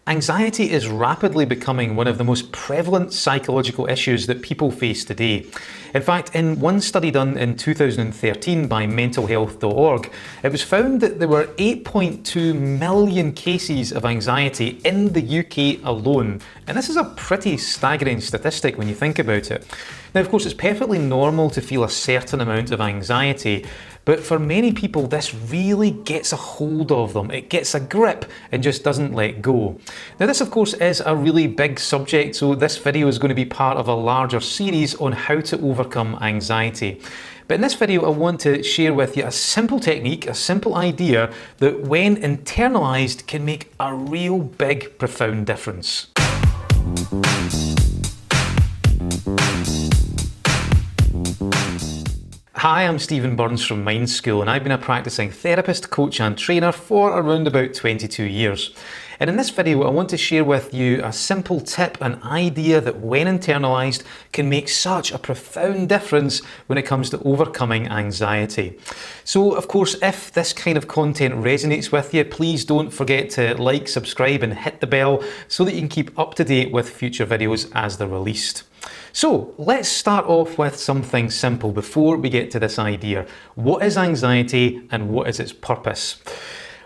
Anxiety is rapidly becoming one of the most prevalent psychological issues that people face today. In fact, in one study done in 2013 by mentalhealth.org, it was found that there were 8.2 million cases of anxiety in the UK alone. And this is a pretty staggering statistic when you think about it. Now, of course, it's perfectly normal to feel a certain amount of anxiety, but for many people, this really gets a hold of them. It gets a grip and just doesn't let go. Now, this, of course, is a really big subject, so this video is going to be part of a larger series on how to overcome anxiety. But in this video, I want to share with you a simple technique, a simple idea that when internalized can make a real big, profound difference. Hi, I'm Stephen Burns from Mind School, and I've been a practicing therapist, coach and trainer for around about 22 years. And in this video, I want to share with you a simple tip, an idea that when internalized can make such a profound difference when it comes to overcoming anxiety. So, of course, if this kind of content resonates with you, please don't forget to like, subscribe and hit the bell so that you can keep up to date with future videos as they're released. So let's start off with something simple before we get to this idea. What is anxiety and what is its purpose?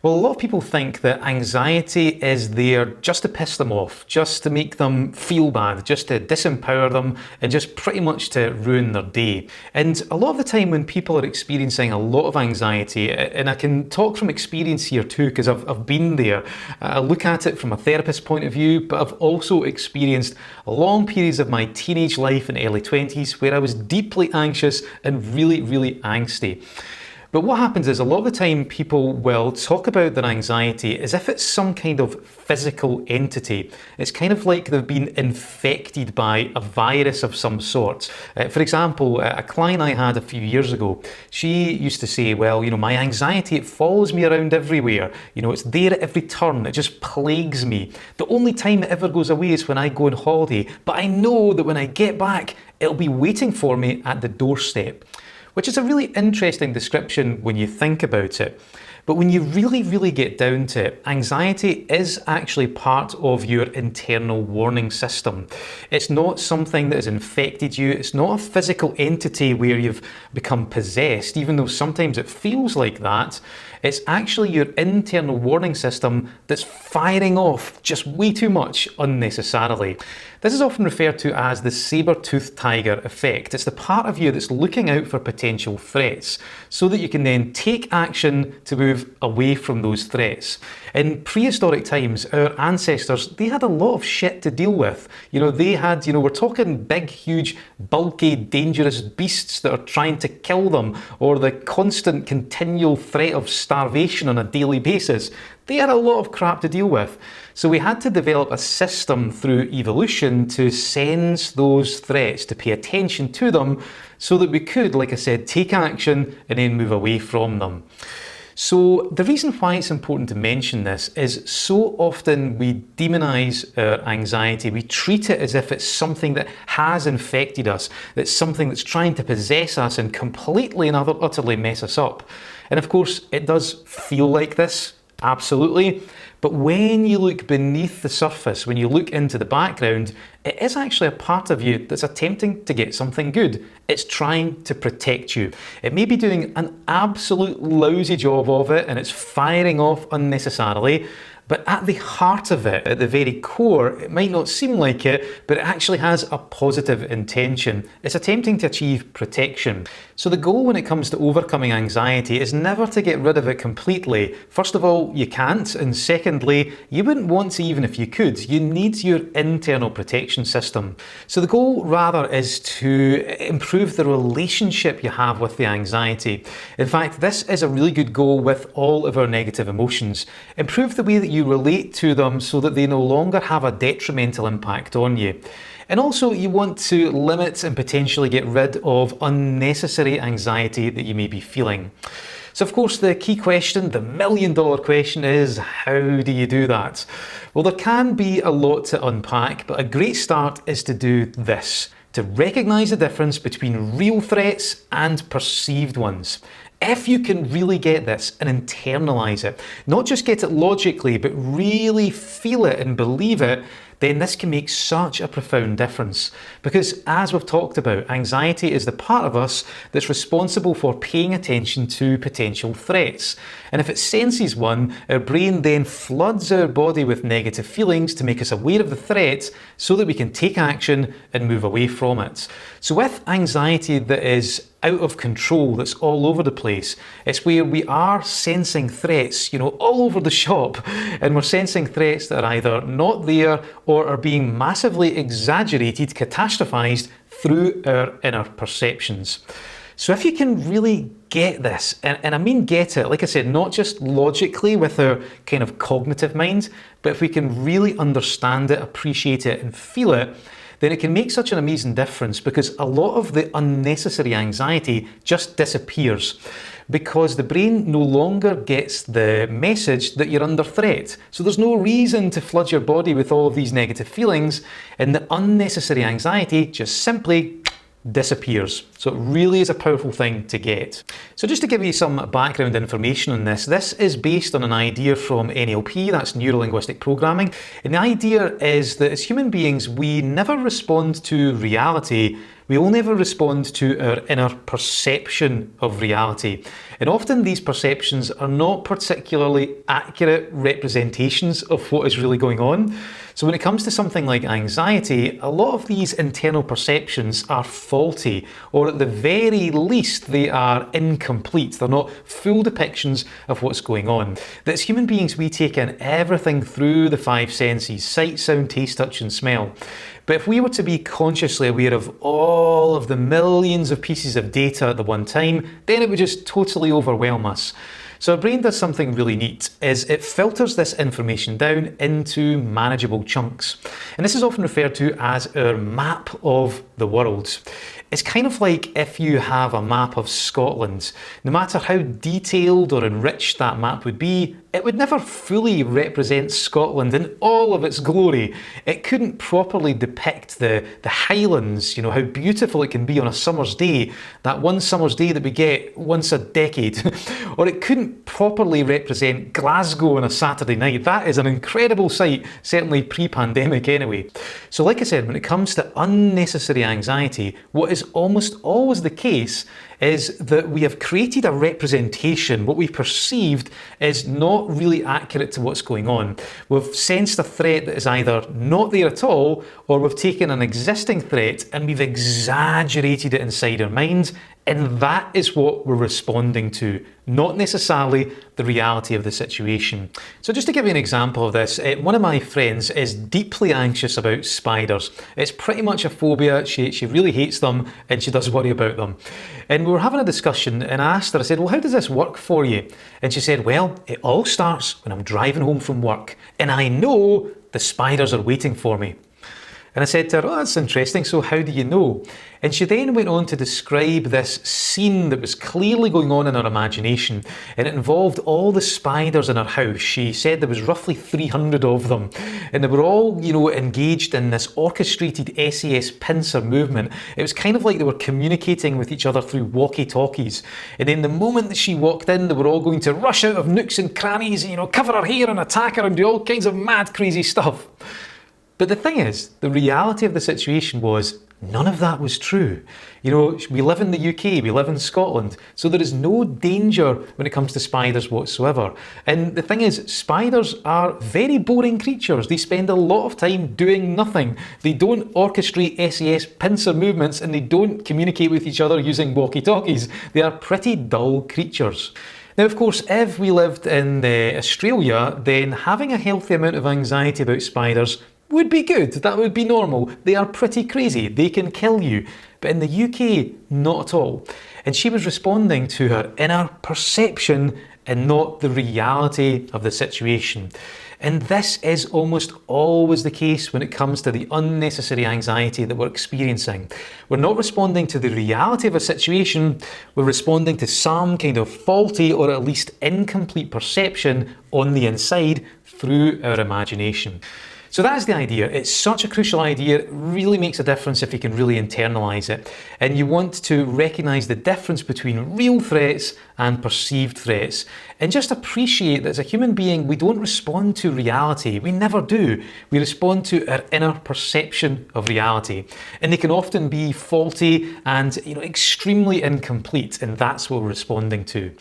Well, a lot of people think that anxiety is there just to piss them off, just to make them feel bad, just to disempower them, and just pretty much to ruin their day. And a lot of the time when people are experiencing a lot of anxiety, and I can talk from experience here too, because I've been there, I look at it from a therapist point of view, but I've also experienced long periods of my teenage life and early 20s where I was deeply anxious and really, really angsty. But what happens is a lot of the time people will talk about their anxiety as if it's some kind of physical entity. It's kind of like they've been infected by a virus of some sort. For example, a client I had a few years ago, she used to say, well, my anxiety, it follows me around everywhere. It's there at every turn. It just plagues me. The only time it ever goes away is when I go on holiday. But I know that when I get back, it'll be waiting for me at the doorstep. Which is a really interesting description when you think about it. But when you really, really get down to it, anxiety is actually part of your internal warning system. It's not something that has infected you. It's not a physical entity where you've become possessed, even though sometimes it feels like that. It's actually your internal warning system that's firing off just way too much unnecessarily. This is often referred to as the saber-toothed tiger effect. It's the part of you that's looking out for potential threats so that you can then take action to move away from those threats. In prehistoric times, our ancestors, they had a lot of shit to deal with. They had, we're talking big, huge, bulky, dangerous beasts that are trying to kill them, or the constant, continual threat of starvation on a daily basis. They had a lot of crap to deal with. So we had to develop a system through evolution to sense those threats, to pay attention to them, so that we could, like I said, take action and then move away from them. So the reason why it's important to mention this is so often we demonize our anxiety. We treat it as if it's something that has infected us, that's something that's trying to possess us and completely and utterly mess us up. And of course, it does feel like this, absolutely. But when you look beneath the surface, when you look into the background, it is actually a part of you that's attempting to get something good. It's trying to protect you. It may be doing an absolute lousy job of it and it's firing off unnecessarily, but at the heart of it, at the very core, it might not seem like it, but it actually has a positive intention. It's attempting to achieve protection. So the goal when it comes to overcoming anxiety is never to get rid of it completely. First of all, you can't, and secondly, you wouldn't want to even if you could. You need your internal protection system. So the goal rather is to improve the relationship you have with the anxiety. In fact, this is a really good goal with all of our negative emotions. Improve the way that you relate to them so that they no longer have a detrimental impact on you. And also you want to limit and potentially get rid of unnecessary anxiety that you may be feeling. So of course the key question, the million-dollar question is, how do you do that? Well, there can be a lot to unpack, but a great start is to do this. To recognise the difference between real threats and perceived ones. If you can really get this and internalize it, not just get it logically, but really feel it and believe it, then this can make such a profound difference. Because as we've talked about, anxiety is the part of us that's responsible for paying attention to potential threats. And if it senses one, our brain then floods our body with negative feelings to make us aware of the threat so that we can take action and move away from it. So with anxiety that is out of control, that's all over the place, it's where we are sensing threats, all over the shop, and we're sensing threats that are either not there or are being massively exaggerated, catastrophized through our inner perceptions. So if you can really get this, and I mean get it, like I said, not just logically with our kind of cognitive mind, but if we can really understand it, appreciate it, and feel it, then it can make such an amazing difference, because a lot of the unnecessary anxiety just disappears because the brain no longer gets the message that you're under threat. So there's no reason to flood your body with all of these negative feelings, and the unnecessary anxiety just simply disappears. So it really is a powerful thing to get. So just to give you some background information on this is based on an idea from NLP, that's Neurolinguistic Programming. And the idea is that as human beings, we never respond to reality, we only ever respond to our inner perception of reality. And often these perceptions are not particularly accurate representations of what is really going on. So when it comes to something like anxiety, a lot of these internal perceptions are faulty, or at the very least, they are incomplete. They're not full depictions of what's going on. That as human beings, we take in everything through the five senses: sight, sound, taste, touch, and smell. But if we were to be consciously aware of all of the millions of pieces of data at the one time, then it would just totally overwhelm us. So our brain does something really neat, is it filters this information down into manageable chunks. And this is often referred to as our map of the world. It's kind of like if you have a map of Scotland. No matter how detailed or enriched that map would be, it would never fully represent Scotland in all of its glory. It couldn't properly depict the Highlands, how beautiful it can be on a summer's day, that one summer's day that we get once a decade. Or it couldn't properly represent Glasgow on a Saturday night. That is an incredible sight, certainly pre-pandemic anyway. So like I said, when it comes to unnecessary anxiety, what is almost always the case is that we have created a representation. What we perceived is not really accurate to what's going on. We've sensed a threat that is either not there at all, or we've taken an existing threat and we've exaggerated it inside our minds, and that is what we're responding to, not necessarily the reality of the situation. So just to give you an example of this, one of my friends is deeply anxious about spiders. It's pretty much a phobia. She really hates them, and she does worry about them. And we were having a discussion, and I asked her, I said, well, how does this work for you? And she said, well, it all starts when I'm driving home from work, and I know the spiders are waiting for me. And I said to her, oh, that's interesting, so how do you know? And she then went on to describe this scene that was clearly going on in her imagination, and it involved all the spiders in her house. She said there was roughly 300 of them, and they were all, engaged in this orchestrated SAS pincer movement. It was kind of like they were communicating with each other through walkie-talkies. And then the moment that she walked in, they were all going to rush out of nooks and crannies, cover her hair and attack her and do all kinds of mad, crazy stuff. But the thing is, the reality of the situation was none of that was true. We live in the UK, we live in Scotland, so there is no danger when it comes to spiders whatsoever. And the thing is, spiders are very boring creatures. They spend a lot of time doing nothing. They don't orchestrate SAS pincer movements, and they don't communicate with each other using walkie-talkies. They are pretty dull creatures. Now, of course, if we lived in Australia, then having a healthy amount of anxiety about spiders would be good. That would be normal. They are pretty crazy. They can kill you. But in the UK, not at all. And she was responding to her inner perception and not the reality of the situation. And this is almost always the case when it comes to the unnecessary anxiety that we're experiencing. We're not responding to the reality of a situation, we're responding to some kind of faulty or at least incomplete perception on the inside through our imagination. So that's the idea. It's such a crucial idea. It really makes a difference if you can really internalize it. And you want to recognize the difference between real threats and perceived threats. And just appreciate that as a human being, we don't respond to reality. We never do. We respond to our inner perception of reality. And they can often be faulty and extremely incomplete. And that's what we're responding to.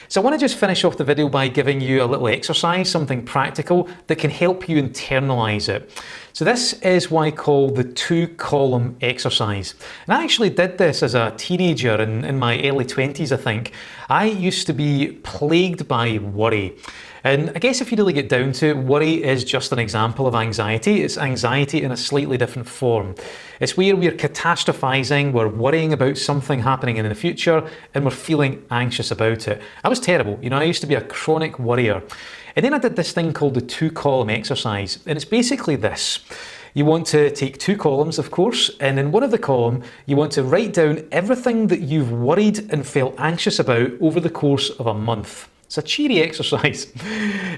So I want to just finish off the video by giving you a little exercise, something practical that can help you internalize it. So this is what I call the 2-column exercise. And I actually did this as a teenager in my early 20s, I think. I used to be plagued by worry. And I guess if you really get down to it, worry is just an example of anxiety. It's anxiety in a slightly different form. It's where we're catastrophizing, we're worrying about something happening in the future, and we're feeling anxious about it. I was terrible. I used to be a chronic worrier. And then I did this thing called the 2-column exercise. And it's basically this. You want to take 2 columns, of course, and in one of the columns, you want to write down everything that you've worried and felt anxious about over the course of a month. It's a cheery exercise.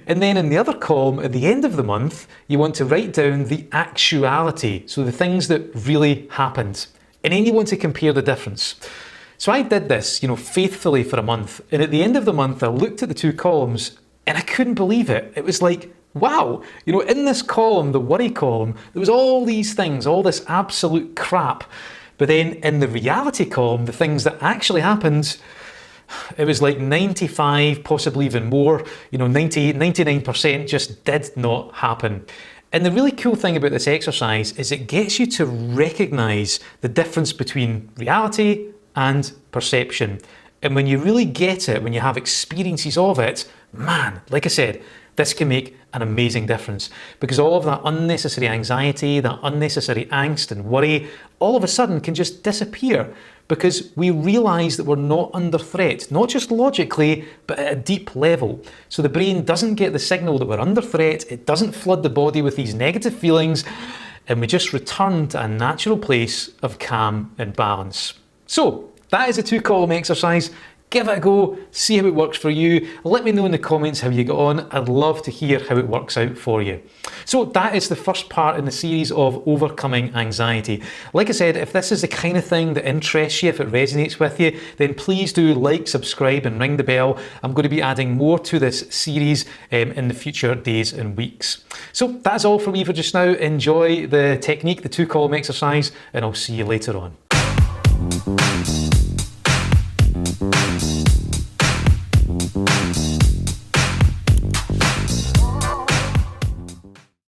And then in the other column, at the end of the month, you want to write down the actuality, so the things that really happened. And then you want to compare the difference. So I did this, faithfully for a month. And at the end of the month, I looked at the 2 columns and I couldn't believe it. It was like, wow, in this column, the worry column, there was all these things, all this absolute crap. But then in the reality column, the things that actually happened, it was like 95, possibly even more, 99% just did not happen. And the really cool thing about this exercise is it gets you to recognize the difference between reality and perception. And when you really get it, when you have experiences of it, man, like I said, this can make an amazing difference, because all of that unnecessary anxiety, that unnecessary angst and worry, all of a sudden can just disappear, because we realize that we're not under threat, not just logically, but at a deep level. So the brain doesn't get the signal that we're under threat, it doesn't flood the body with these negative feelings, and we just return to a natural place of calm and balance. So that is a 2-column exercise. Give it a go, see how it works for you. Let me know in the comments how you got on. I'd love to hear how it works out for you. So that is the first part in the series of overcoming anxiety. Like I said, if this is the kind of thing that interests you, if it resonates with you, then please do like, subscribe and ring the bell. I'm going to be adding more to this series in the future days and weeks. So that's all from me for just now. Enjoy the technique, the 2-column exercise, and I'll see you later on.